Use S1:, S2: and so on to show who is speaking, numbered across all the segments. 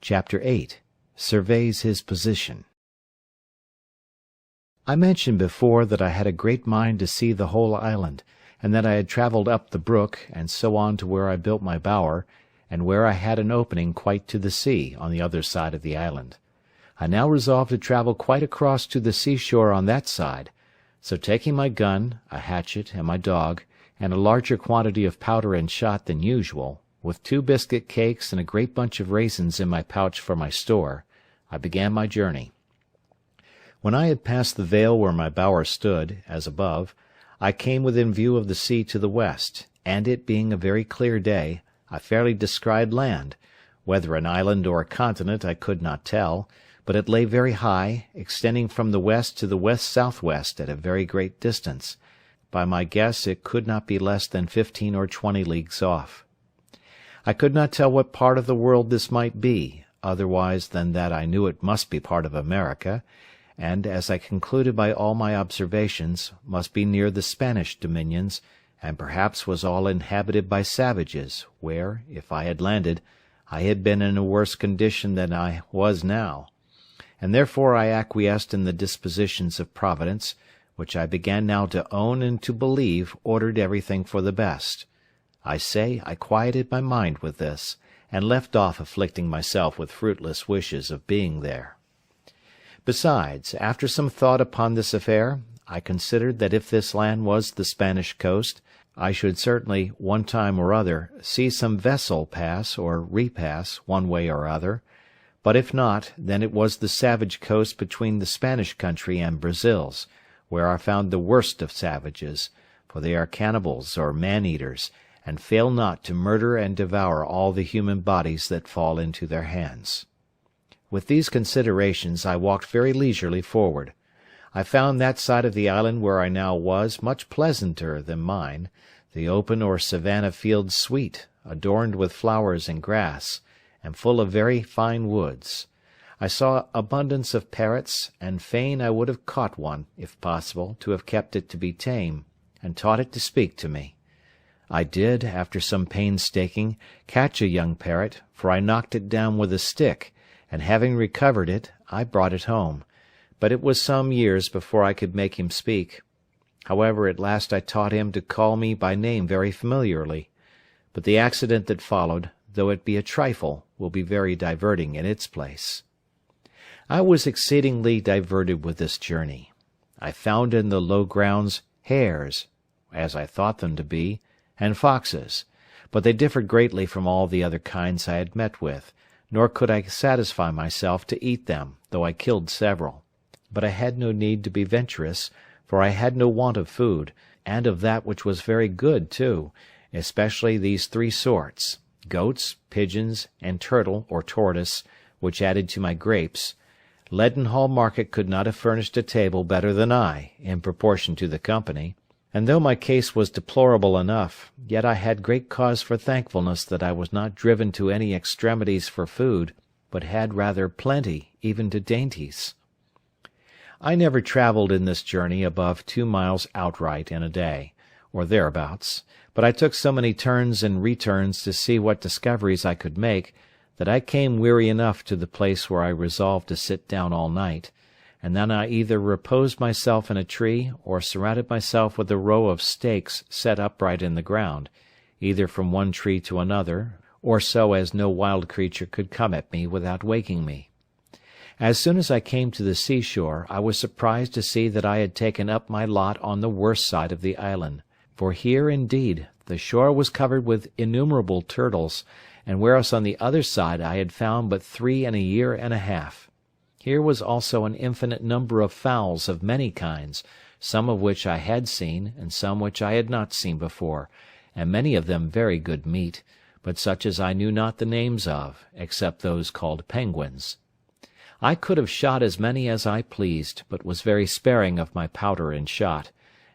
S1: Chapter 8. Surveys his position. I mentioned before that I had a great mind to see the whole island, and that I had travelled up the brook, and so on to where I built my bower, and where I had an opening quite to the sea on the other side of the island. I now resolved to travel quite across to the seashore on that side, so taking my gun, a hatchet, and my dog, and a larger quantity of powder and shot than usual, with 2 biscuit cakes and a great bunch of raisins in my pouch for my store, I began my journey. When I had passed the vale where my bower stood, as above, I came within view of the sea to the west, and it being a very clear day, I fairly descried land, whether an island or a continent I could not tell, but it lay very high, extending from the west to the west-southwest at a very great distance. By my guess it could not be less than 15 or 20 leagues off. I could not tell what part of the world this might be, otherwise than that I knew it must be part of America, and, as I concluded by all my observations, must be near the Spanish dominions, and perhaps was all inhabited by savages, where, if I had landed, I had been in a worse condition than I was now. And therefore I acquiesced in the dispositions of Providence, which I began now to own and to believe ordered everything for the best. I say I quieted my mind with this, and left off afflicting myself with fruitless wishes of being there. Besides, after some thought upon this affair, I considered that if this land was the Spanish coast, I should certainly, one time or other, see some vessel pass or repass, one way or other, but if not, then it was the savage coast between the Spanish country and Brazil's, where I found the worst of savages, for they are cannibals or man-eaters, and fail not to murder and devour all the human bodies that fall into their hands. With these considerations I walked very leisurely forward. I found that side of the island where I now was much pleasanter than mine, the open or savanna fields sweet, adorned with flowers and grass, and full of very fine woods. I saw abundance of parrots, and fain I would have caught one, if possible, to have kept it to be tame, and taught it to speak to me. I did, after some painstaking, catch a young parrot, for I knocked it down with a stick, and having recovered it, I brought it home, but it was some years before I could make him speak. However, at last I taught him to call me by name very familiarly, but the accident that followed, though it be a trifle, will be very diverting in its place. I was exceedingly diverted with this journey. I found in the low grounds hares, as I thought them to be, and foxes, but they differed greatly from all the other kinds I had met with, nor could I satisfy myself to eat them, though I killed several. But I had no need to be venturous, for I had no want of food, and of that which was very good too, especially these 3 sorts, goats, pigeons, and turtle or tortoise, which added to my grapes. Leadenhall Market could not have furnished a table better than I, in proportion to the company, and though my case was deplorable enough, yet I had great cause for thankfulness that I was not driven to any extremities for food, but had rather plenty, even to dainties. I never travelled in this journey above 2 miles outright in a day, or thereabouts, but I took so many turns and returns to see what discoveries I could make, that I came weary enough to the place where I resolved to sit down all night, and then I either reposed myself in a tree, or surrounded myself with a row of stakes set upright in the ground, either from one tree to another, or so as no wild creature could come at me without waking me. As soon as I came to the seashore, I was surprised to see that I had taken up my lot on the worst side of the island, for here, indeed, the shore was covered with innumerable turtles, and whereas on the other side I had found but 3 in a year and a half. Here was also an infinite number of fowls of many kinds, some of which I had seen, and some which I had not seen before, and many of them very good meat, but such as I knew not the names of, except those called penguins. I could have shot as many as I pleased, but was very sparing of my powder and shot,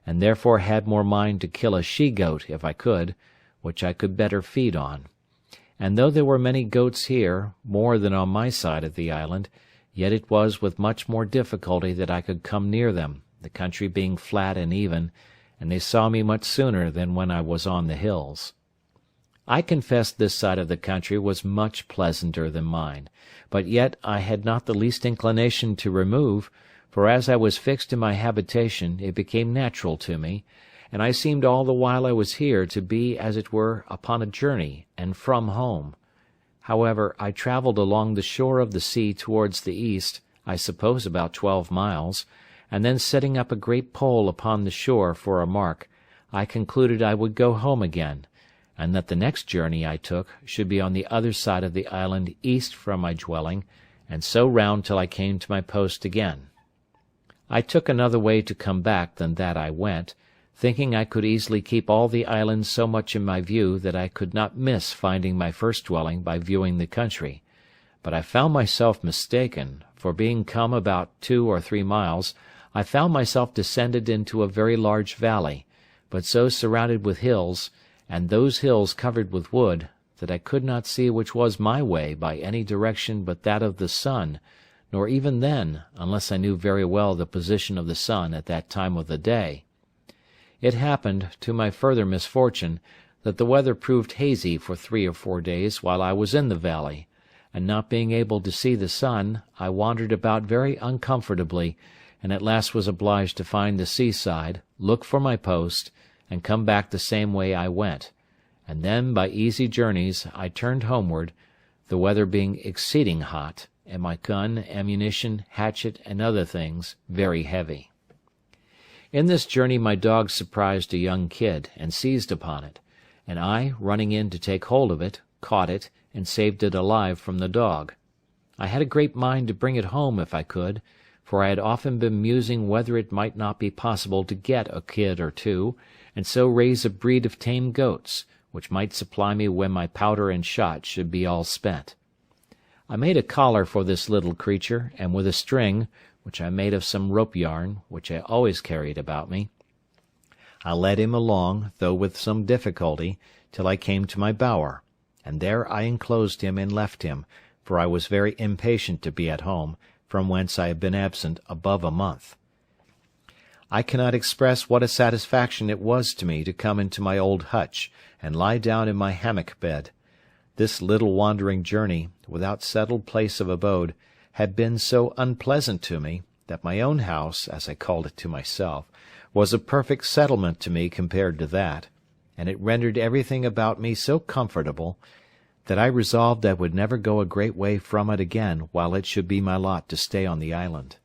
S1: and therefore had more mind to kill a she-goat if I could, which I could better feed on. And though there were many goats here, more than on my side of the island, yet it was with much more difficulty that I could come near them, the country being flat and even, and they saw me much sooner than when I was on the hills. I confess this side of the country was much pleasanter than mine, but yet I had not the least inclination to remove, for as I was fixed in my habitation it became natural to me, and I seemed all the while I was here to be as it were upon a journey, and from home. However, I travelled along the shore of the sea towards the east, I suppose about 12 miles, and then setting up a great pole upon the shore for a mark, I concluded I would go home again, and that the next journey I took should be on the other side of the island east from my dwelling, and so round till I came to my post again. I took another way to come back than that I went, thinking I could easily keep all the island so much in my view that I could not miss finding my first dwelling by viewing the country. But I found myself mistaken, for being come about 2 or 3 miles, I found myself descended into a very large valley, but so surrounded with hills, and those hills covered with wood, that I could not see which was my way by any direction but that of the sun, nor even then, unless I knew very well the position of the sun at that time of the day. It happened, to my further misfortune, that the weather proved hazy for 3 or 4 days while I was in the valley, and not being able to see the sun, I wandered about very uncomfortably, and at last was obliged to find the seaside, look for my post, and come back the same way I went, and then by easy journeys I turned homeward, the weather being exceeding hot, and my gun, ammunition, hatchet, and other things very heavy. In this journey my dog surprised a young kid, and seized upon it, and I, running in to take hold of it, caught it, and saved it alive from the dog. I had a great mind to bring it home if I could, for I had often been musing whether it might not be possible to get a kid or two, and so raise a breed of tame goats, which might supply me when my powder and shot should be all spent. I made a collar for this little creature, and with a string, which I made of some rope yarn, which I always carried about me, I led him along, though with some difficulty, till I came to my bower, and there I enclosed him and left him, for I was very impatient to be at home, from whence I had been absent above a month. I cannot express what a satisfaction it was to me to come into my old hutch, and lie down in my hammock bed. This little wandering journey, without settled place of abode, had been so unpleasant to me, that my own house, as I called it to myself, was a perfect settlement to me compared to that, and it rendered everything about me so comfortable, that I resolved I would never go a great way from it again while it should be my lot to stay on the island.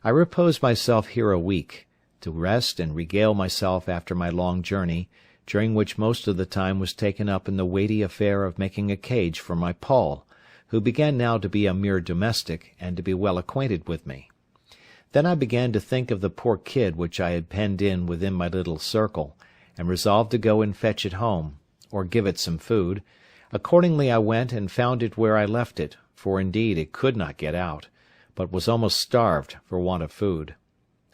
S1: I reposed myself here a week, to rest and regale myself after my long journey, during which most of the time was taken up in the weighty affair of making a cage for my Paul, who began now to be a mere domestic, and to be well acquainted with me. Then I began to think of the poor kid which I had penned in within my little circle, and resolved to go and fetch it home, or give it some food. Accordingly I went and found it where I left it, for indeed it could not get out, but was almost starved for want of food.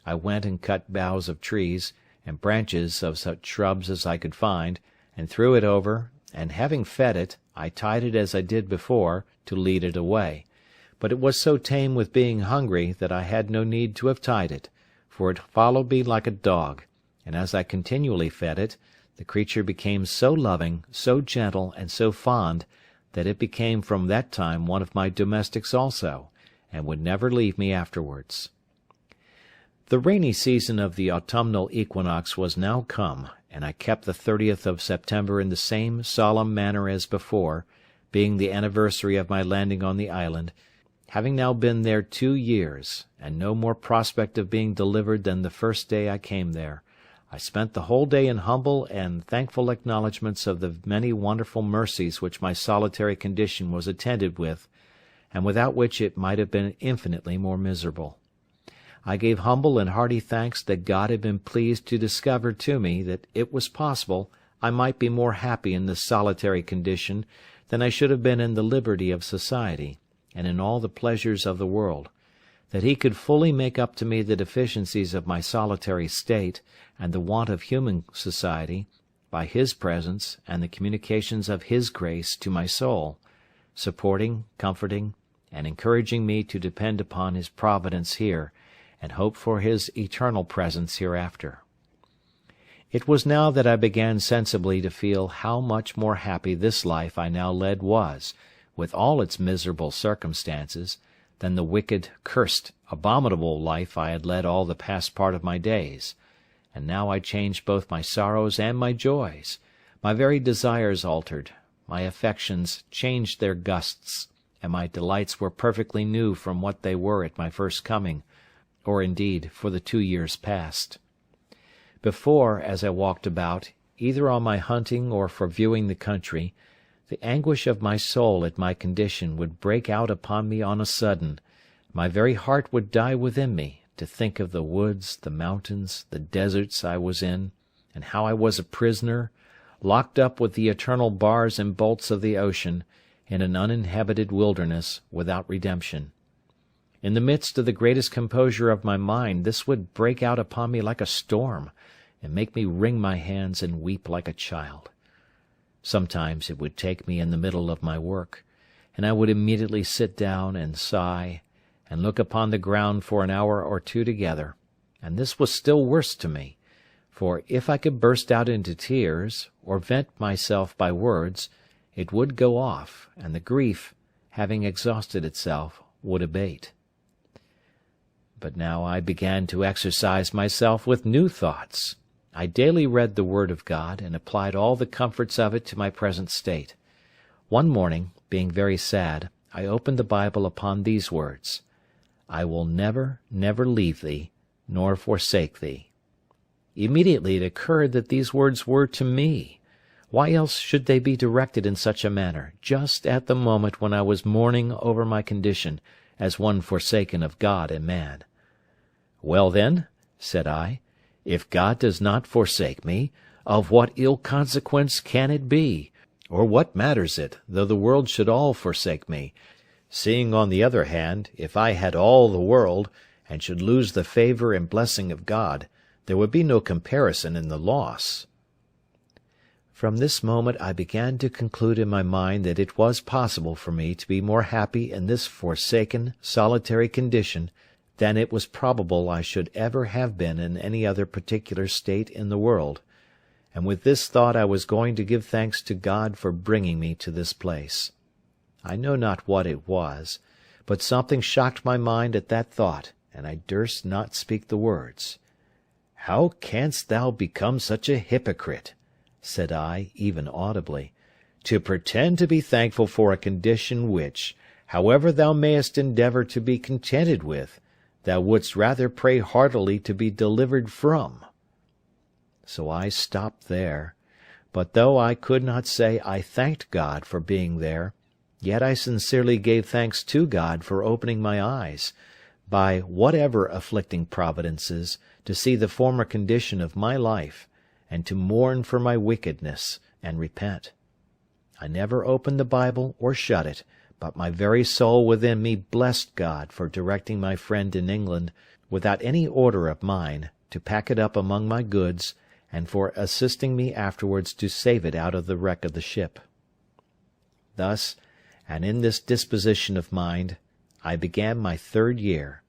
S1: I went and cut boughs of trees, and branches of such shrubs as I could find, and threw it over, and having fed it, I tied it as I did before, to lead it away, but it was so tame with being hungry that I had no need to have tied it, for it followed me like a dog, and as I continually fed it, the creature became so loving, so gentle, and so fond, that it became from that time one of my domestics also, and would never leave me afterwards. The rainy season of the autumnal equinox was now come, and I kept the 30th of September in the same solemn manner as before, being the anniversary of my landing on the island, having now been there 2 years, and no more prospect of being delivered than the first day I came there. I spent the whole day in humble and thankful acknowledgments of the many wonderful mercies which my solitary condition was attended with, and without which it might have been infinitely more miserable. I gave humble and hearty thanks that God had been pleased to discover to me that it was possible I might be more happy in this solitary condition than I should have been in the liberty of society, and in all the pleasures of the world, that he could fully make up to me the deficiencies of my solitary state, and the want of human society, by his presence and the communications of his grace to my soul, supporting, comforting, and encouraging me to depend upon his providence here, and hope for his eternal presence hereafter. It was now that I began sensibly to feel how much more happy this life I now led was, with all its miserable circumstances, than the wicked, cursed, abominable life I had led all the past part of my days. And now I changed both my sorrows and my joys. My very desires altered, my affections changed their gusts, and my delights were perfectly new from what they were at my first coming, or indeed for the 2 years past. Before, as I walked about, either on my hunting or for viewing the country, the anguish of my soul at my condition would break out upon me on a sudden. My very heart would die within me, to think of the woods, the mountains, the deserts I was in, and how I was a prisoner, locked up with the eternal bars and bolts of the ocean, in an uninhabited wilderness, without redemption. In the midst of the greatest composure of my mind this would break out upon me like a storm, and make me wring my hands and weep like a child. Sometimes it would take me in the middle of my work, and I would immediately sit down and sigh, and look upon the ground for an hour or two together, and this was still worse to me, for if I could burst out into tears, or vent myself by words, it would go off, and the grief, having exhausted itself, would abate. But now I began to exercise myself with new thoughts. I daily read the Word of God, and applied all the comforts of it to my present state. One morning, being very sad, I opened the Bible upon these words, "I will never, never leave thee, nor forsake thee." Immediately it occurred that these words were to me. Why else should they be directed in such a manner, just at the moment when I was mourning over my condition, as one forsaken of God and man? "Well then," said I, "if God does not forsake me, of what ill consequence can it be? Or what matters it, though the world should all forsake me, seeing on the other hand, if I had all the world, and should lose the favour and blessing of God, there would be no comparison in the loss." From this moment I began to conclude in my mind that it was possible for me to be more happy in this forsaken, solitary condition than it was probable I should ever have been in any other particular state in the world, and with this thought I was going to give thanks to God for bringing me to this place. I know not what it was, but something shocked my mind at that thought, and I durst not speak the words. "How canst thou become such a hypocrite," said I, even audibly, "to pretend to be thankful for a condition which, however thou mayest endeavour to be contented with, thou wouldst rather pray heartily to be delivered from?" So I stopped there, but though I could not say I thanked God for being there, yet I sincerely gave thanks to God for opening my eyes, by whatever afflicting providences, to see the former condition of my life, and to mourn for my wickedness, and repent. I never opened the Bible or shut it, but my very soul within me blessed God for directing my friend in England, without any order of mine, to pack it up among my goods, and for assisting me afterwards to save it out of the wreck of the ship. Thus, and in this disposition of mind, I began my 3rd year,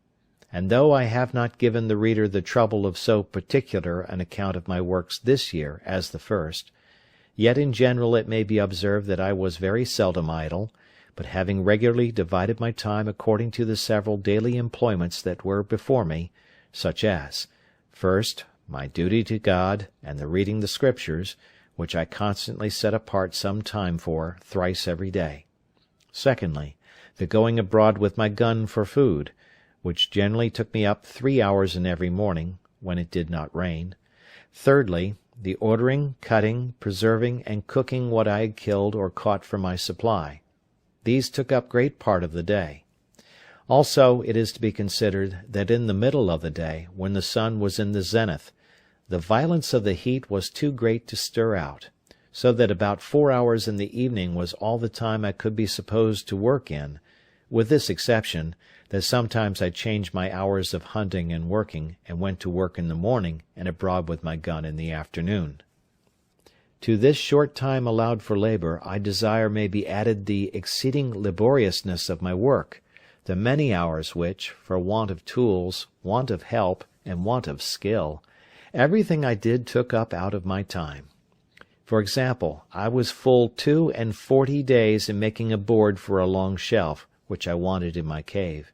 S1: and though I have not given the reader the trouble of so particular an account of my works this year as the first, yet in general it may be observed that I was very seldom idle, but having regularly divided my time according to the several daily employments that were before me, such as, first, my duty to God and the reading the Scriptures, which I constantly set apart some time for, thrice every day; secondly, the going abroad with my gun for food, which generally took me up 3 hours in every morning, when it did not rain; thirdly, the ordering, cutting, preserving, and cooking what I had killed or caught for my supply. These took up great part of the day. Also, it is to be considered that in the middle of the day, when the sun was in the zenith, the violence of the heat was too great to stir out, so that about 4 hours in the evening was all the time I could be supposed to work in, with this exception, that sometimes I changed my hours of hunting and working, and went to work in the morning, and abroad with my gun in the afternoon. To this short time allowed for labour I desire may be added the exceeding laboriousness of my work, the many hours which, for want of tools, want of help, and want of skill, Everything I did took up out of my time. For example, I was full 42 days in making a board for a long shelf, which I wanted in my cave,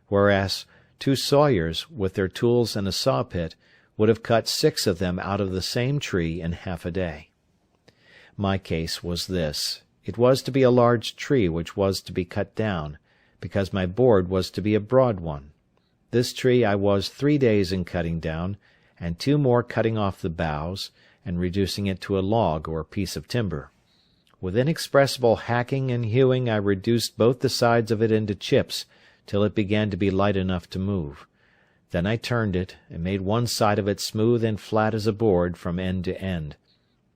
S1: whereas 2 sawyers, with their tools and a saw-pit, would have cut 6 of them out of the same tree in half a day. My case was this. It was to be a large tree which was to be cut down, because my board was to be a broad one. This tree I was 3 days in cutting down, and 2 more cutting off the boughs, and reducing it to a log or piece of timber. With inexpressible hacking and hewing I reduced both the sides of it into chips, till it began to be light enough to move. Then I turned it, and made one side of it smooth and flat as a board from end to end.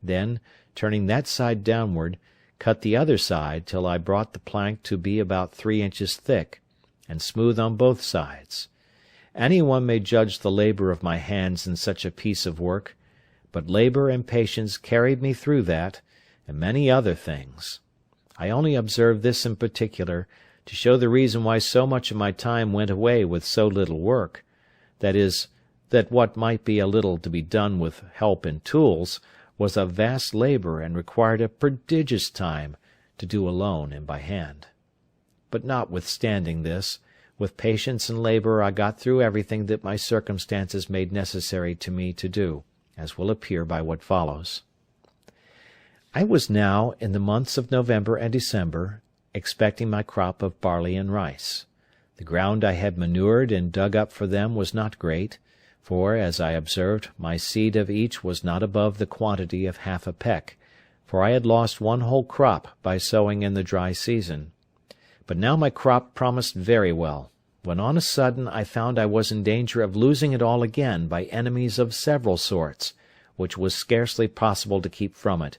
S1: Then, turning that side downward, cut the other side till I brought the plank to be about 3 inches thick, and smooth on both sides. Any one may judge the labour of my hands in such a piece of work, but labour and patience carried me through that, and many other things. I only observe this in particular, to show the reason why so much of my time went away with so little work, that is, that what might be a little to be done with help and tools was a vast labour and required a prodigious time to do alone and by hand. But notwithstanding this, with patience and labour I got through everything that my circumstances made necessary to me to do, as will appear by what follows. I was now, in the months of November and December, expecting my crop of barley and rice. The ground I had manured and dug up for them was not great, for, as I observed, my seed of each was not above the quantity of half a peck, for I had lost one whole crop by sowing in the dry season. But now my crop promised very well, when on a sudden I found I was in danger of losing it all again by enemies of several sorts, which was scarcely possible to keep from it,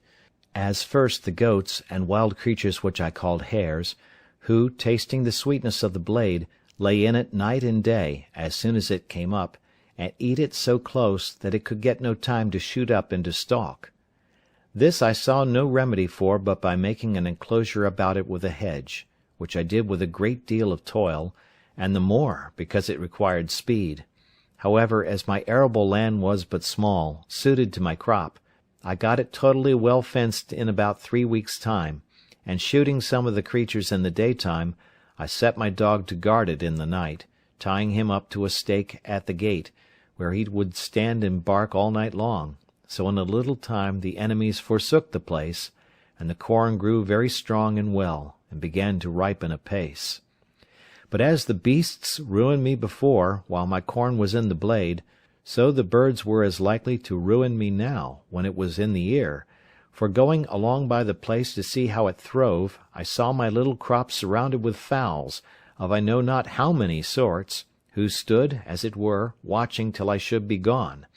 S1: as first the goats and wild creatures which I called hares, who, tasting the sweetness of the blade, lay in it night and day, as soon as it came up, and eat it so close that it could get no time to shoot up and to stalk. This I saw no remedy for but by making an enclosure about it with a hedge, which I did with a great deal of toil, and the more because it required speed. However, as my arable land was but small, suited to my crop, I got it totally well fenced in about 3 weeks' time, and shooting some of the creatures in the daytime, I set my dog to guard it in the night, tying him up to a stake at the gate, where he would stand and bark all night long, so in a little time the enemies forsook the place, and the corn grew very strong and well, and began to ripen apace. But as the beasts ruined me before, while my corn was in the blade, so the birds were as likely to ruin me now, when it was in the ear, for going along by the place to see how it throve, I saw my little crop surrounded with fowls, of I know not how many sorts, who stood, as it were, watching till I should be gone.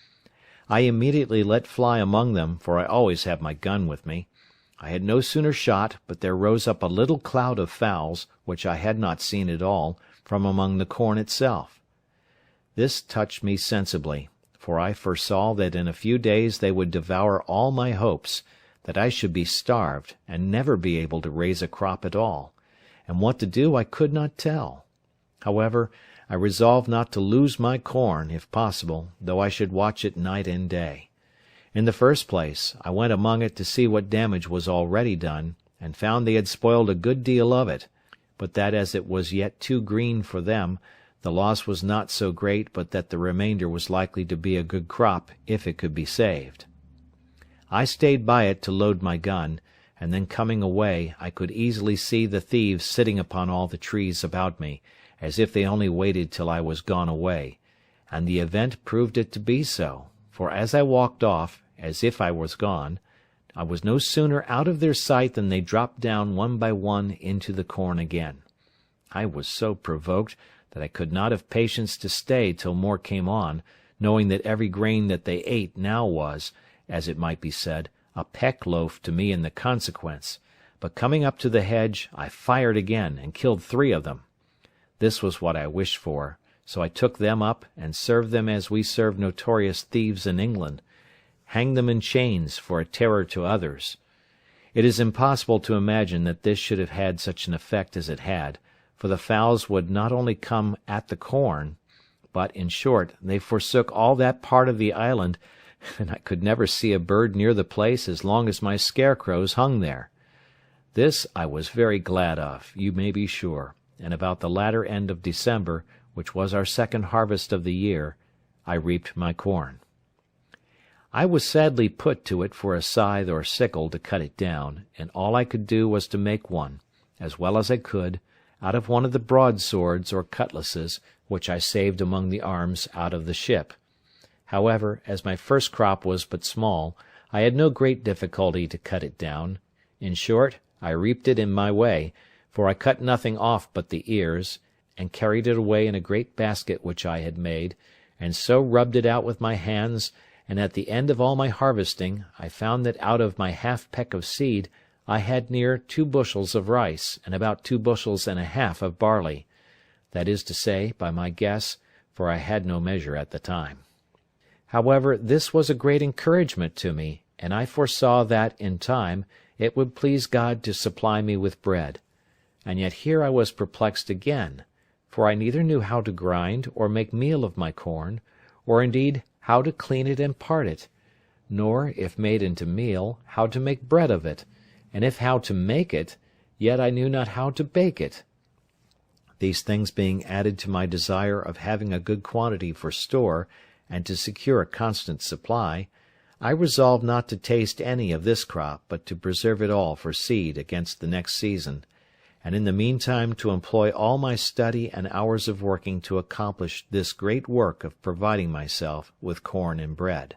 S1: I immediately let fly among them, for I always have my gun with me. I had no sooner shot, but there rose up a little cloud of fowls, which I had not seen at all, from among the corn itself. This touched me sensibly, for I foresaw that in a few days they would devour all my hopes, that I should be starved, and never be able to raise a crop at all, and what to do I could not tell. However, I resolved not to lose my corn, if possible, though I should watch it night and day. In the first place, I went among it to see what damage was already done, and found they had spoiled a good deal of it, but that as it was yet too green for them, the loss was not so great but that the remainder was likely to be a good crop, if it could be saved. I stayed by it to load my gun, and then coming away, I could easily see the thieves sitting upon all the trees about me, as if they only waited till I was gone away, and the event proved it to be so, for as I walked off, as if I was gone, I was no sooner out of their sight than they dropped down one by one into the corn again. I was so provoked that I could not have patience to stay till more came on, knowing that every grain that they ate now was, as it might be said, a peck loaf to me in the consequence, but coming up to the hedge, I fired again, and killed 3 of them. This was what I wished for, so I took them up, and served them as we serve notorious thieves in England, hanged them in chains for a terror to others. It is impossible to imagine that this should have had such an effect as it had, for the fowls would not only come at the corn, but, in short, they forsook all that part of the island, and I could never see a bird near the place as long as my scarecrows hung there. This I was very glad of, you may be sure, and about the latter end of December, which was our second harvest of the year, I reaped my corn. I was sadly put to it for a scythe or sickle to cut it down, and all I could do was to make one, as well as I could, out of one of the broadswords or cutlasses which I saved among the arms out of the ship. However, as my first crop was but small, I had no great difficulty to cut it down. In short, I reaped it in my way, for I cut nothing off but the ears, and carried it away in a great basket which I had made, and so rubbed it out with my hands, and at the end of all my harvesting I found that out of my half-peck of seed I had near 2 bushels of rice, and about 2 bushels and a half of barley, that is to say, by my guess, for I had no measure at the time. However, this was a great encouragement to me, and I foresaw that, in time, it would please God to supply me with bread. And yet here I was perplexed again, for I neither knew how to grind or make meal of my corn, or indeed how to clean it and part it, nor, if made into meal, how to make bread of it, and if how to make it, yet I knew not how to bake it. These things being added to my desire of having a good quantity for store, and to secure a constant supply, I resolved not to taste any of this crop, but to preserve it all for seed against the next season, and in the meantime to employ all my study and hours of working to accomplish this great work of providing myself with corn and bread.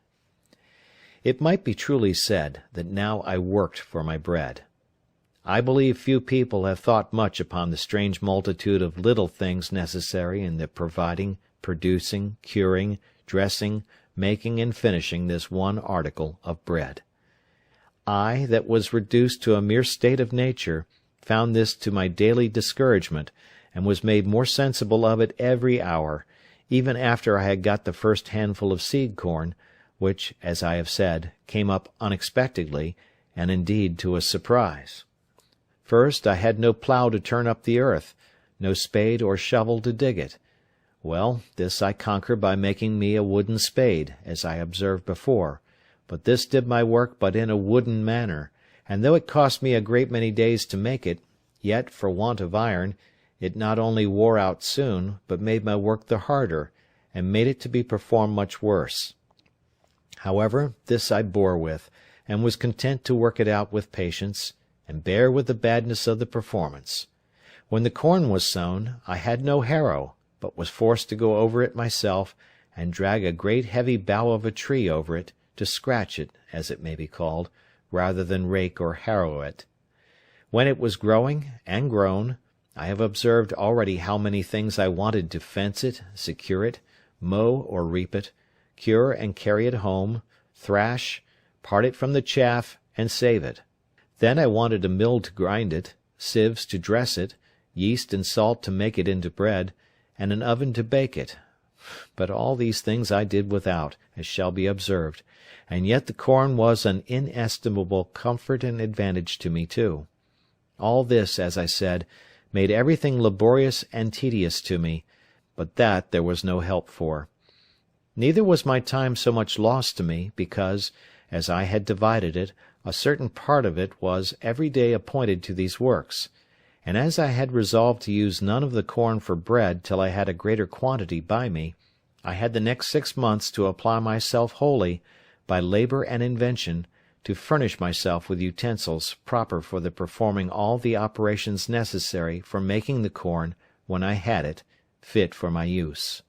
S1: It might be truly said that now I worked for my bread. I believe few people have thought much upon the strange multitude of little things necessary in the providing, producing, curing, dressing, making, and finishing this one article of bread. I, that was reduced to a mere state of nature, found this to my daily discouragement, and was made more sensible of it every hour, even after I had got the first handful of seed corn, which, as I have said, came up unexpectedly, and indeed to a surprise. First, I had no plough to turn up the earth, no spade or shovel to dig it. Well, this I conquered by making me a wooden spade, as I observed before, but this did my work but in a wooden manner, and though it cost me a great many days to make it, yet, for want of iron, it not only wore out soon, but made my work the harder, and made it to be performed much worse. However, this I bore with, and was content to work it out with patience, and bear with the badness of the performance. When the corn was sown, I had no harrow, but was forced to go over it myself, and drag a great heavy bough of a tree over it, to scratch it, as it may be called, rather than rake or harrow it. When it was growing, and grown, I have observed already how many things I wanted to fence it, secure it, mow or reap it, cure and carry it home, thrash, part it from the chaff, and save it. Then I wanted a mill to grind it, sieves to dress it, yeast and salt to make it into bread, and an oven to bake it. But all these things I did without, as shall be observed, and yet the corn was an inestimable comfort and advantage to me too. All this, as I said, made everything laborious and tedious to me, but that there was no help for. Neither was my time so much lost to me, because, as I had divided it, a certain part of it was every day appointed to these works, and as I had resolved to use none of the corn for bread till I had a greater quantity by me, I had the next 6 months to apply myself wholly, by labour and invention, to furnish myself with utensils proper for the performing all the operations necessary for making the corn, when I had it, fit for my use.